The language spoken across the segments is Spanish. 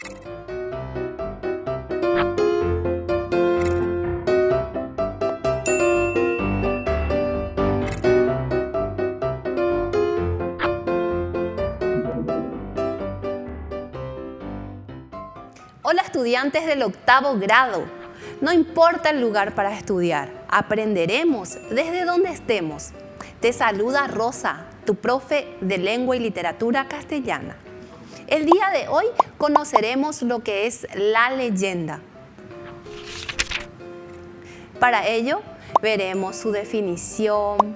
Hola estudiantes del 8º grado. No importa el lugar para estudiar, aprenderemos desde donde estemos. Te saluda Rosa, tu profe de Lengua y Literatura Castellana. El día de hoy conoceremos lo que es la leyenda. Para ello, veremos su definición,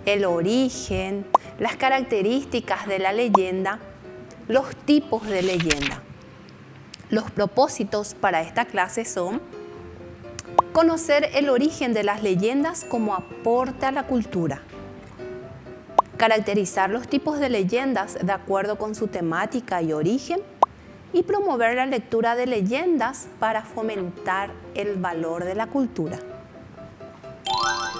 el origen, las características de la leyenda, los tipos de leyenda. Los propósitos para esta clase son conocer el origen de las leyendas como aporte a la cultura, caracterizar los tipos de leyendas de acuerdo con su temática y origen y promover la lectura de leyendas para fomentar el valor de la cultura.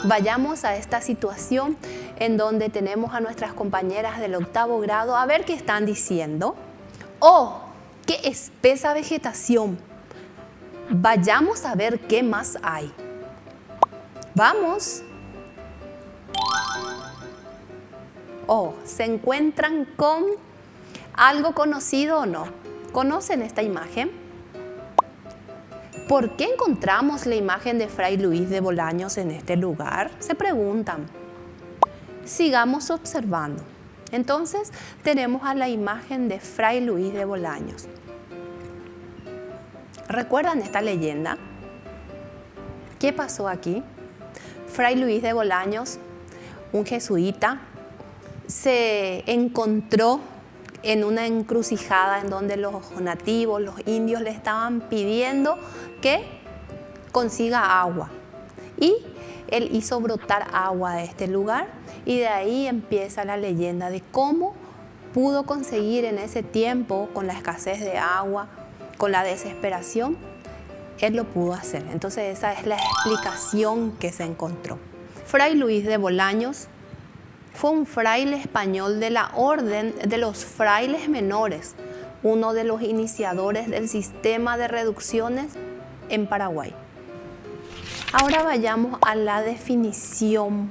Vayamos a esta situación en donde tenemos a nuestras compañeras del 8º grado a ver qué están diciendo. ¡Oh! ¡Qué espesa vegetación! Vayamos a ver qué más hay. ¡Vamos! Oh, ¿se encuentran con algo conocido o no? ¿Conocen esta imagen? ¿Por qué encontramos la imagen de Fray Luis de Bolaños en este lugar? Se preguntan. Sigamos observando. Entonces, tenemos a la imagen de Fray Luis de Bolaños. ¿Recuerdan esta leyenda? ¿Qué pasó aquí? Fray Luis de Bolaños, un jesuita, se encontró en una encrucijada en donde los nativos, los indios, le estaban pidiendo que consiga agua. Y él hizo brotar agua de este lugar y de ahí empieza la leyenda de cómo pudo conseguir en ese tiempo, con la escasez de agua, con la desesperación, él lo pudo hacer. Entonces esa es la explicación que se encontró. Fray Luis de Bolaños fue un fraile español de la Orden de los Frailes Menores, uno de los iniciadores del sistema de reducciones en Paraguay. Ahora vayamos a la definición.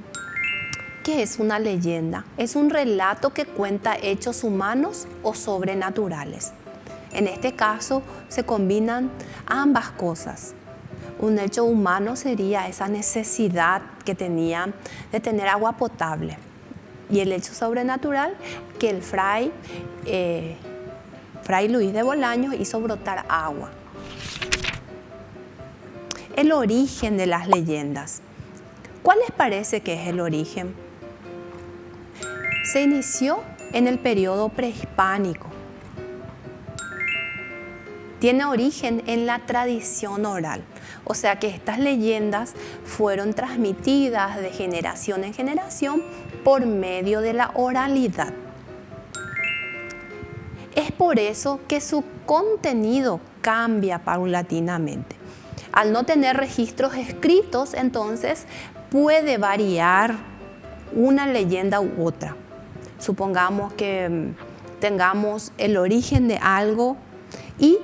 ¿Qué es una leyenda? Es un relato que cuenta hechos humanos o sobrenaturales. En este caso se combinan ambas cosas. Un hecho humano sería esa necesidad que tenía de tener agua potable. Y el hecho sobrenatural que el Fray Luis de Bolaños hizo brotar agua. El origen de las leyendas. ¿Cuál les parece que es el origen? Se inició en el periodo prehispánico. Tiene origen en la tradición oral. O sea que estas leyendas fueron transmitidas de generación en generación por medio de la oralidad. Es por eso que su contenido cambia paulatinamente. Al no tener registros escritos, entonces puede variar una leyenda u otra. Supongamos que tengamos el origen de algo y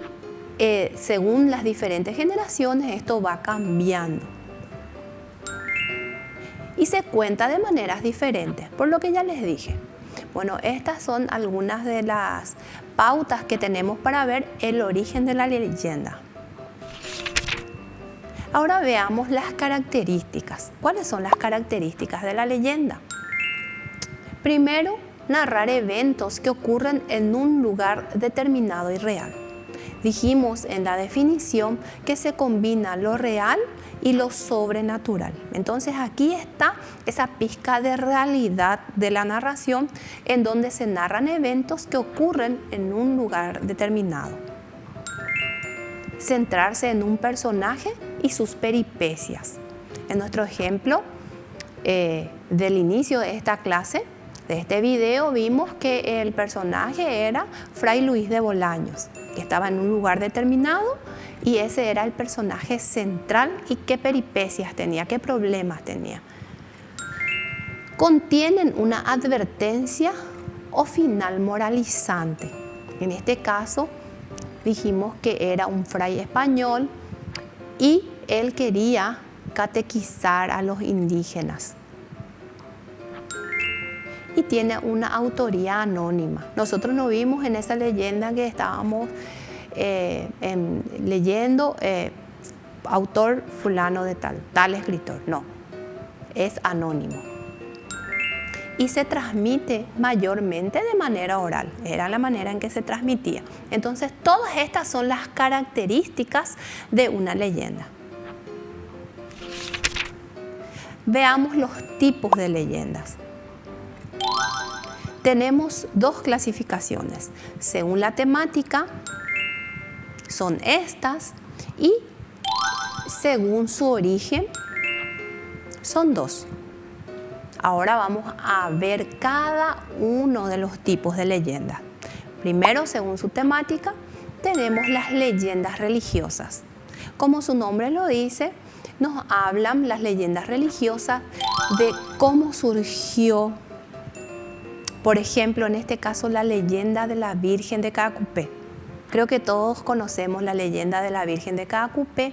según las diferentes generaciones esto va cambiando. Y se cuenta de maneras diferentes, por lo que ya les dije. Bueno, estas son algunas de las pautas que tenemos para ver el origen de la leyenda. Ahora veamos las características. ¿Cuáles son las características de la leyenda? Primero, narrar eventos que ocurren en un lugar determinado y real. Dijimos en la definición que se combina lo real y lo sobrenatural. Entonces aquí está esa pizca de realidad de la narración en donde se narran eventos que ocurren en un lugar determinado. Centrarse en un personaje y sus peripecias. En nuestro ejemplo del inicio de esta clase, de este video, vimos que el personaje era Fray Luis de Bolaños, que estaba en un lugar determinado y ese era el personaje central y qué peripecias tenía, qué problemas tenía. Contienen una advertencia o final moralizante. En este caso, dijimos que era un fray español y él quería catequizar a los indígenas. Y tiene una autoría anónima. Nosotros no vimos en esa leyenda que estábamos leyendo autor fulano de tal escritor. No, es anónimo. Y se transmite mayormente de manera oral. Era la manera en que se transmitía. Entonces, todas estas son las características de una leyenda. Veamos los tipos de leyendas. Tenemos dos clasificaciones. Según la temática, son estas, y según su origen, son dos. Ahora vamos a ver cada uno de los tipos de leyendas. Primero, según su temática, tenemos las leyendas religiosas. Como su nombre lo dice, nos hablan las leyendas religiosas de cómo surgió. Por ejemplo, en este caso, la leyenda de la Virgen de Caacupé. Creo que todos conocemos la leyenda de la Virgen de Caacupé,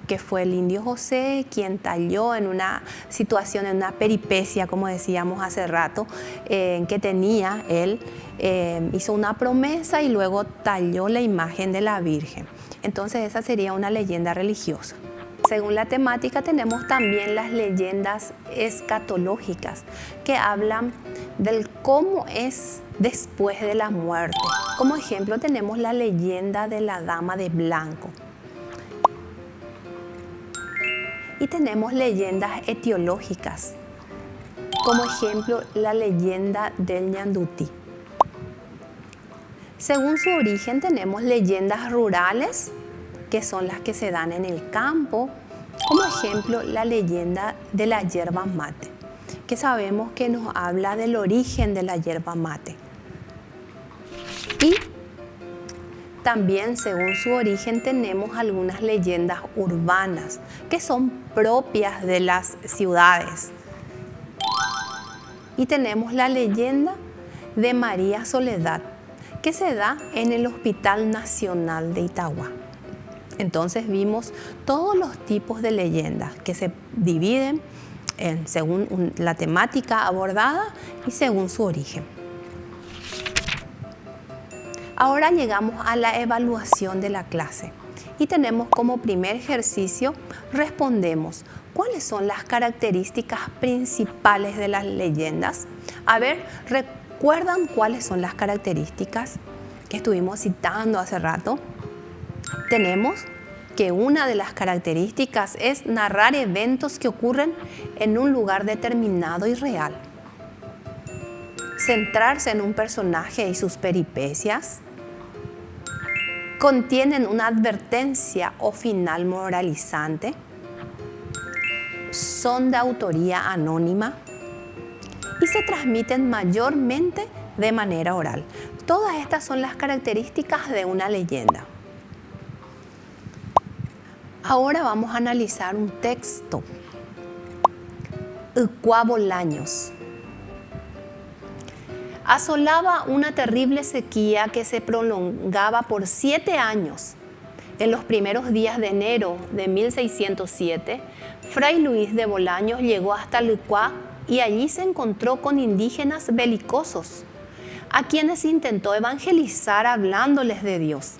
que fue el indio José quien talló en una situación, en una peripecia, como decíamos hace rato, que tenía él, hizo una promesa y luego talló la imagen de la Virgen. Entonces esa sería una leyenda religiosa. Según la temática tenemos también las leyendas escatológicas que hablan del cómo es después de la muerte. Como ejemplo tenemos la leyenda de la Dama de Blanco. Y tenemos leyendas etiológicas. Como ejemplo la leyenda del Ñandutí. Según su origen tenemos leyendas rurales, que son las que se dan en el campo, como ejemplo la leyenda de la yerba mate, que sabemos que nos habla del origen de la yerba mate. Y también según su origen tenemos algunas leyendas urbanas, que son propias de las ciudades. Y tenemos la leyenda de María Soledad, que se da en el Hospital Nacional de Itagua. Entonces vimos todos los tipos de leyendas que se dividen según la temática abordada y según su origen. Ahora llegamos a la evaluación de la clase y tenemos como primer ejercicio, respondemos, ¿cuáles son las características principales de las leyendas? A ver, ¿recuerdan cuáles son las características que estuvimos citando hace rato? Tenemos que una de las características es narrar eventos que ocurren en un lugar determinado y real. Centrarse en un personaje y sus peripecias. Contienen una advertencia o final moralizante. Son de autoría anónima y se transmiten mayormente de manera oral. Todas estas son las características de una leyenda. Ahora vamos a analizar un texto. Ucuá Bolaños. Asolaba una terrible sequía que se prolongaba por 7 años. En los primeros días de enero de 1607, Fray Luis de Bolaños llegó hasta Ucuá y allí se encontró con indígenas belicosos, a quienes intentó evangelizar hablándoles de Dios.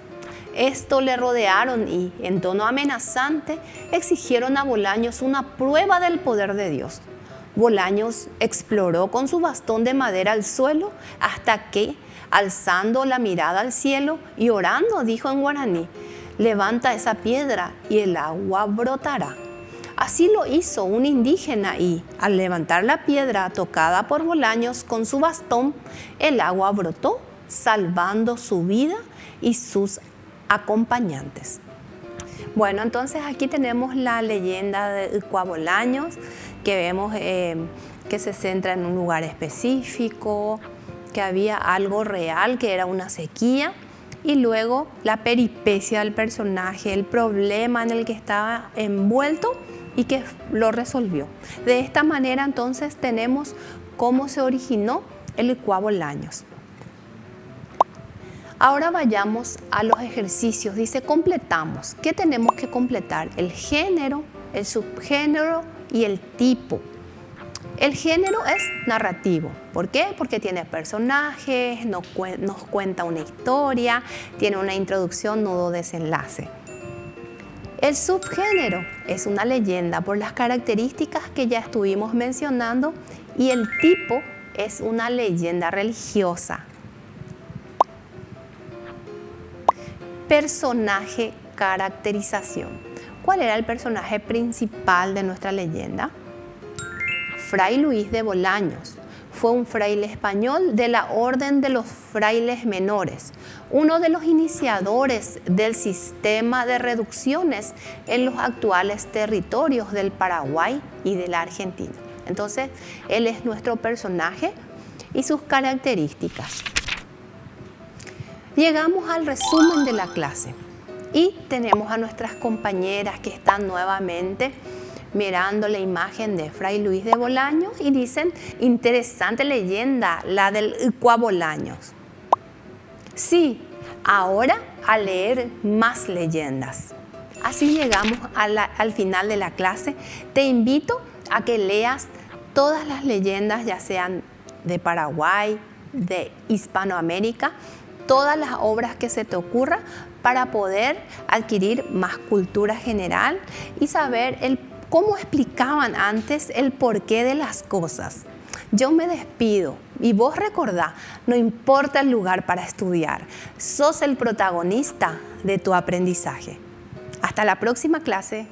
Esto le rodearon y, en tono amenazante, exigieron a Bolaños una prueba del poder de Dios. Bolaños exploró con su bastón de madera el suelo hasta que, alzando la mirada al cielo y orando, dijo en guaraní: «Levanta esa piedra y el agua brotará». Así lo hizo un indígena y, al levantar la piedra tocada por Bolaños con su bastón, el agua brotó, salvando su vida y sus acompañantes. Bueno, entonces aquí tenemos la leyenda de Ucuá Bolaños, que vemos que se centra en un lugar específico, que había algo real, que era una sequía, y luego la peripecia del personaje, el problema en el que estaba envuelto y que lo resolvió. De esta manera entonces tenemos cómo se originó el Ucuá Bolaños. Ahora vayamos a los ejercicios. Dice, completamos. ¿Qué tenemos que completar? El género, el subgénero y el tipo. El género es narrativo. ¿Por qué? Porque tiene personajes, nos cuenta una historia, tiene una introducción, nudo, desenlace. El subgénero es una leyenda por las características que ya estuvimos mencionando, y el tipo es una leyenda religiosa. Personaje, caracterización. ¿Cuál era el personaje principal de nuestra leyenda? Fray Luis de Bolaños. Fue un fraile español de la Orden de los Frailes Menores, uno de los iniciadores del sistema de reducciones en los actuales territorios del Paraguay y de la Argentina. Entonces, él es nuestro personaje y sus características. Llegamos al resumen de la clase y tenemos a nuestras compañeras que están nuevamente mirando la imagen de Fray Luis de Bolaños y dicen, interesante leyenda, la del Icua Bolaños. Sí, ahora a leer más leyendas. Así llegamos al final de la clase. Te invito a que leas todas las leyendas, ya sean de Paraguay, de Hispanoamérica, todas las obras que se te ocurra, para poder adquirir más cultura general y saber cómo explicaban antes el porqué de las cosas. Yo me despido y vos recordá, no importa el lugar para estudiar, sos el protagonista de tu aprendizaje. Hasta la próxima clase.